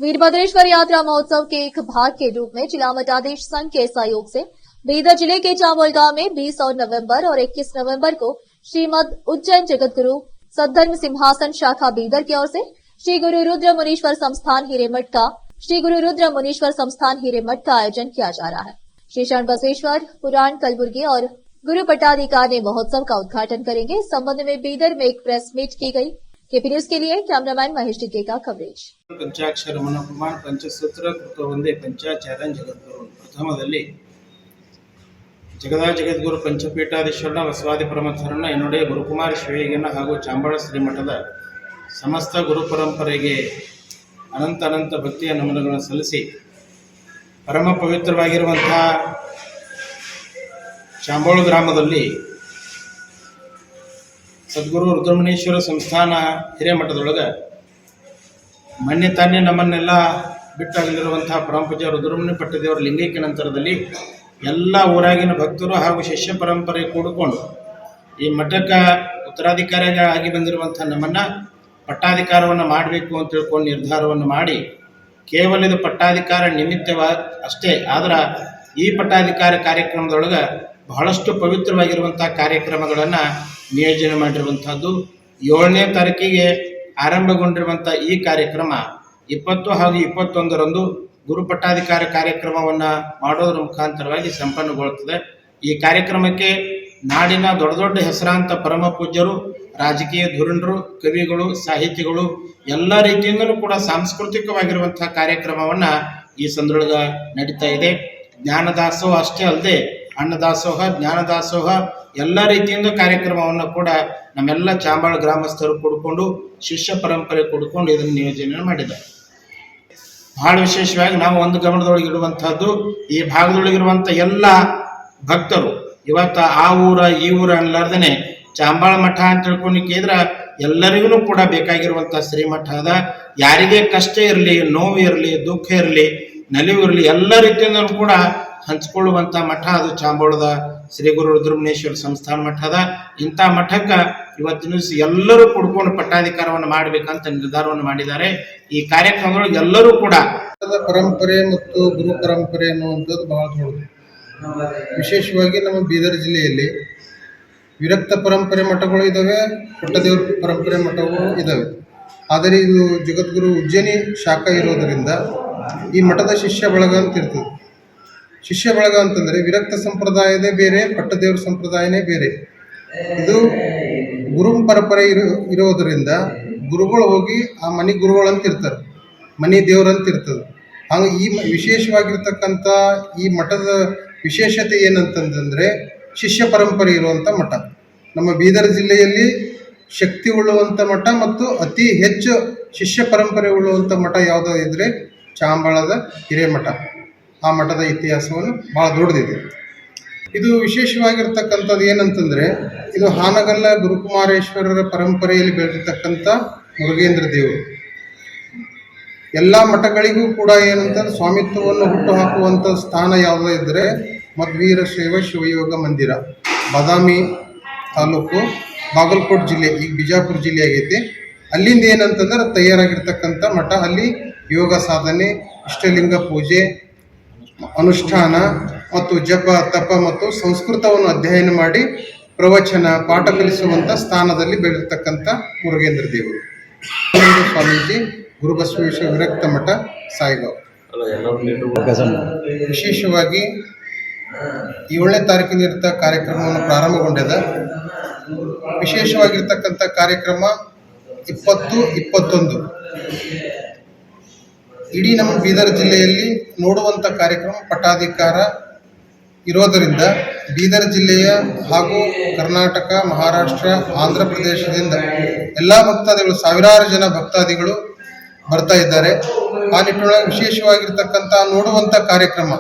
वीरभद्रेश्वर यात्रा महोत्सव के एक भाग के रूप में जिला मठाधीश संघ के सहयोग से बीदर जिले के चामोल गांव में 20 नवंबर और 21 नवंबर को श्रीमद उज्जैन जगतगुरु सद्धर्म सिंहासन शाखा बीदर की ओर से श्री गुरु रुद्र मुनीश्वर संस्थान हिरेमठ का आयोजन किया जा रहा है। श्री शरण बसवेश्वर पुराण कलबुर्गी और गुरु पट्टाधिकार ने महोत्सव का उद्घाटन करेंगे। इस संबंध में बीदर में एक प्रेस मीट की गई। केपी न्यूज के लिए कैमरामैन महेश टिक्के का कवरेज। पंचाक्षर मनोप्रमाण पंचसूत्र कृत वंदे पंचाचार्य जगद्गुरु प्रथमदल्ली जगदा जगद्गुरु पंचपीठाधीश्वरನ ಬಸವಾದಿ ಪರಮಧರನ ಎನ್ನುடைய ಗುರುಕುಮಾರ ಶಿವಯ್ಯನ ಹಾಗೂ ಚಾಂಬಳ ಶ್ರೀಮಠದ ಸಮಸ್ತ ಗುರು ಪರಂಪರೆಗೆ ಅನಂತ ಭಕ್ತಿಯ ನಮನಗಳನ್ನು ಸಲ್ಲಿಸಿ ಪರಮ ಪವಿತ್ರವಾಗಿರುವಂತಹ ಚಾಂಬಳ ಗ್ರಾಮದಲ್ಲಿ ಸದ್ಗುರು ರುದ್ರಮುನೀಶ್ವರ ಸಂಸ್ಥಾನ ಹಿರೇಮಠದೊಳಗೆ ಮೊನ್ನೆ ತಾನೇ ನಮ್ಮನ್ನೆಲ್ಲ ಬಿಟ್ಟಾಗಲಿರುವಂತಹ ಪರಮಪೂಜ್ಯ ರುದ್ರಮುನಿ ಪಟ್ಟದೇವರ ಲಿಂಗೈಕ್ಯ ನಂತರದಲ್ಲಿ ಎಲ್ಲ ಊರಾಗಿನ ಭಕ್ತರು ಹಾಗೂ ಶಿಷ್ಯ ಪರಂಪರೆ ಕೂಡಿಕೊಂಡು ಈ ಮಠಕ್ಕೆ ಉತ್ತರಾಧಿಕಾರಿಯಾಗಿ ಬಂದಿರುವಂಥ ನಮ್ಮನ್ನು ಪಟ್ಟಾಧಿಕಾರವನ್ನು ಮಾಡಬೇಕು ಅಂತ ತಿಳ್ಕೊಂಡು ನಿರ್ಧಾರವನ್ನು ಮಾಡಿ ಕೇವಲ ಇದು ಪಟ್ಟಾಧಿಕಾರ ನಿಮಿತ್ತವ ಅಷ್ಟೇ ಆದ್ರೆ ಈ ಪಟ್ಟಾಧಿಕಾರ ಕಾರ್ಯಕ್ರಮದೊಳಗೆ ಬಹಳಷ್ಟು ಪವಿತ್ರವಾಗಿರುವಂಥ ಕಾರ್ಯಕ್ರಮಗಳನ್ನು ನಿಯೋಜನೆ ಮಾಡಿರುವಂಥದ್ದು 7ನೇ ತಾರೀಕಿಗೆ ಆರಂಭಗೊಂಡಿರುವಂಥ ಈ ಕಾರ್ಯಕ್ರಮ 20 ಹಾಗೂ 21ರಂದು ಗುರು ಪಟ್ಟಾಧಿಕಾರ ಕಾರ್ಯಕ್ರಮವನ್ನು ಮಾಡೋದ್ರ ಮುಖಾಂತರವಾಗಿ ಸಂಪನ್ನಗೊಳ್ಳುತ್ತದೆ। ಈ ಕಾರ್ಯಕ್ರಮಕ್ಕೆ ನಾಡಿನ ದೊಡ್ಡ ಹೆಸರಾಂತ ಪರಮ ಪೂಜ್ಯರು, ರಾಜಕೀಯ ಧುರೀಣರು, ಕವಿಗಳು, ಸಾಹಿತಿಗಳು ಎಲ್ಲ ರೀತಿಯಿಂದಲೂ ಕೂಡ ಸಾಂಸ್ಕೃತಿಕವಾಗಿರುವಂಥ ಕಾರ್ಯಕ್ರಮವನ್ನು ಈ ಸಂದರ್ಭದೊಳಗೆ ನಡೀತಾ ಇದೆ। ಜ್ಞಾನದಾಸೋಹ ಅಷ್ಟೇ ಅಲ್ಲದೆ ಅನ್ನದಾಸೋಹ, ಜ್ಞಾನದಾಸೋಹ ಎಲ್ಲ ರೀತಿಯಿಂದ ಕಾರ್ಯಕ್ರಮವನ್ನು ಕೂಡ ನಮ್ಮೆಲ್ಲ ಚಾಂಬಾಳ ಗ್ರಾಮಸ್ಥರು ಕೂಡಿಕೊಂಡು ಶಿಷ್ಯ ಪರಂಪರೆ ಕೂಡಿಕೊಂಡು ಇದನ್ನು ನಿಯೋಜನೆ ಮಾಡಿದ್ದಾರೆ। ಬಹಳ ವಿಶೇಷವಾಗಿ ನಾವು ಒಂದು ಗಮನದೊಳಗೆ ಇಡುವಂಥದ್ದು ಈ ಭಾಗದೊಳಗಿರುವಂಥ ಎಲ್ಲ ಭಕ್ತರು ಇವತ್ತು ಆ ಊರ ಈ ಊರ ಅನ್ಲಾರ್ದೇ ಚಾಂಬಾಳ ಮಠ ಅಂತ ತಿಳ್ಕೊಂಡಿದ್ರೆ ಎಲ್ಲರಿಗೂ ಕೂಡ ಬೇಕಾಗಿರುವಂಥ ಶ್ರೀಮಠ ಅದ। ಯಾರಿಗೆ ಕಷ್ಟ ಇರಲಿ, ನೋವು ಇರಲಿ, ದುಃಖ ಇರಲಿ, ನಲಿವು ಇರಲಿ ಎಲ್ಲ ರೀತಿಯಿಂದಲೂ ಕೂಡ ಹಂಚ್ಕೊಳ್ಳುವಂಥ ಮಠ ಅದು ಚಾಂಬಾಳದ ಶ್ರೀ ಗುರು ರುದ್ರಮುನೀಶ್ವರ ಸಂಸ್ಥಾನ ಮಠ ಅದ। ಇಂಥ ಮಠಕ್ಕೆ ಇವತ್ತಿನ ದಿವಸ ಎಲ್ಲರೂ ಕೂಡ್ಕೊಂಡು ಪಟ್ಟಾಧಿಕಾರವನ್ನು ಮಾಡಬೇಕಂತ ನಿರ್ಧಾರವನ್ನು ಮಾಡಿದ್ದಾರೆ। ಈ ಕಾರ್ಯಕ್ರಮದೊಳಗೆ ಎಲ್ಲರೂ ಕೂಡ ಪರಂಪರೆ ಮತ್ತು ಗುರು ಪರಂಪರೆ ಅನ್ನುವಂಥದ್ದು ಬಹಳ ದೊಡ್ಡದು। ವಿಶೇಷವಾಗಿ ನಮ್ಮ ಬೀದರ್ ಜಿಲ್ಲೆಯಲ್ಲಿ ವಿರಕ್ತ ಪರಂಪರೆ ಮಠಗಳು ಇದ್ದಾವೆ, ಪಟ್ಟದೇವರ ಪರಂಪರೆ ಮಠಗಳು ಇದ್ದಾವೆ। ಆದರೆ ಇದು ಜಗದ್ಗುರು ಉಜ್ಜಯಿನಿ ಶಾಖಾ ಇರೋದರಿಂದ ಈ ಮಠದ ಶಿಷ್ಯ ಬಳಗ ಅಂತ ಇರ್ತದೆ। ಶಿಷ್ಯ ಬಳಗ ಅಂತಂದರೆ ವಿರಕ್ತ ಸಂಪ್ರದಾಯದೇ ಬೇರೆ, ಪಟ್ಟದೇವರ ಸಂಪ್ರದಾಯನೇ ಬೇರೆ। ಇದು ಗುರು ಪರಂಪರೆ ಇರೋದರಿಂದ ಗುರುಗಳು ಹೋಗಿ ಆ ಮನೆ ಗುರುಗಳಂತ ಇರ್ತಾರೆ, ಮನೆ ದೇವರಂತ ಇರ್ತದೆ। ಹಾಗೆ ಈ ವಿಶೇಷವಾಗಿರ್ತಕ್ಕಂಥ ಈ ಮಠದ ವಿಶೇಷತೆ ಏನಂತಂದರೆ ಶಿಷ್ಯ ಪರಂಪರೆ ಇರುವಂಥ ಮಠ। ನಮ್ಮ ಬೀದರ್ ಜಿಲ್ಲೆಯಲ್ಲಿ ಶಕ್ತಿ ಉಳ್ಳುವಂಥ ಮಠ ಮತ್ತು ಅತಿ ಹೆಚ್ಚು ಶಿಷ್ಯ ಪರಂಪರೆ ಉಳ್ಳುವಂಥ ಮಠ ಯಾವುದೋ ಇದ್ದರೆ ಚಾಂಬಾಳದ ಹಿರೇಮಠ। ಆ ಮಠದ ಇತಿಹಾಸವನ್ನು ಭಾಳ ದೊಡ್ಡದಿದೆ। ಇದು ವಿಶೇಷವಾಗಿರ್ತಕ್ಕಂಥದ್ದು ಏನಂತಂದರೆ ಇದು ಹಾನಗಲ್ಲ ಗುರುಕುಮಾರೇಶ್ವರರ ಪರಂಪರೆಯಲ್ಲಿ ಬೆಳೆದಿರ್ತಕ್ಕಂಥ ಮುರುಗೇಂದ್ರ ದೇವರು। ಎಲ್ಲ ಮಠಗಳಿಗೂ ಕೂಡ ಏನಂತಂದ್ರೆ ಸ್ವಾಮಿತ್ವವನ್ನು ಹುಟ್ಟು ಹಾಕುವಂಥ ಸ್ಥಾನ ಯಾವುದೋ ಇದ್ದರೆ ಮಧ್ವೀರ ಶೈವ ಶಿವಯೋಗ ಮಂದಿರ, ಬಾದಾಮಿ ತಾಲೂಕು, ಬಾಗಲಕೋಟೆ ಜಿಲ್ಲೆ, ಈಗ ಬಿಜಾಪುರ ಜಿಲ್ಲೆ ಆಗೈತೆ। ಅಲ್ಲಿಂದ ಏನಂತಂದ್ರೆ ತಯಾರಾಗಿರ್ತಕ್ಕಂಥ ಮಠ। ಅಲ್ಲಿ ಯೋಗ ಸಾಧನೆ, ಇಷ್ಟಲಿಂಗ ಪೂಜೆ, ಅನುಷ್ಠಾನ ಮತ್ತು ಜಪ ತಪ ಮತ್ತು ಸಂಸ್ಕೃತವನ್ನು ಅಧ್ಯಯನ ಮಾಡಿ ಪ್ರವಚನ ಪಾಠ ಕಲಿಸುವಂಥ ಸ್ಥಾನದಲ್ಲಿ ಬೆಳೆದಿರ್ತಕ್ಕಂಥ ಮುರುಗೇಂದ್ರ ದೇವರು ಸ್ವಾಮೀಜಿ, ಗುರು ಬಸವೇಶ್ವರ ವಿರಕ್ತ ಮಠ, ಸಾಯಿಗಾಂವ್। ವಿಶೇಷವಾಗಿ 7ನೇ ತಾರೀಕಿನಿಂದ ಕಾರ್ಯಕ್ರಮವನ್ನು ಪ್ರಾರಂಭಗೊಂಡಿದೆ। ವಿಶೇಷವಾಗಿರ್ತಕ್ಕಂಥ ಕಾರ್ಯಕ್ರಮ 20, 21 ಇಡೀ ನಮ್ಮ ಬೀದರ್ ಜಿಲ್ಲೆಯಲ್ಲಿ ನೋಡುವಂಥ ಕಾರ್ಯಕ್ರಮ ಪಟ್ಟಾಧಿಕಾರ ಇರೋದರಿಂದ ಬೀದರ್ ಜಿಲ್ಲೆಯ ಹಾಗೂ ಕರ್ನಾಟಕ, ಮಹಾರಾಷ್ಟ್ರ, ಆಂಧ್ರ ಪ್ರದೇಶದಿಂದ ಎಲ್ಲ ಭಕ್ತಾದಿಗಳು, ಸಾವಿರಾರು ಜನ ಭಕ್ತಾದಿಗಳು ಬರ್ತಾ ಇದ್ದಾರೆ। ಆ ನಿಟ್ಟಿನೊಳಗೆ ವಿಶೇಷವಾಗಿರ್ತಕ್ಕಂಥ ನೋಡುವಂಥ ಕಾರ್ಯಕ್ರಮ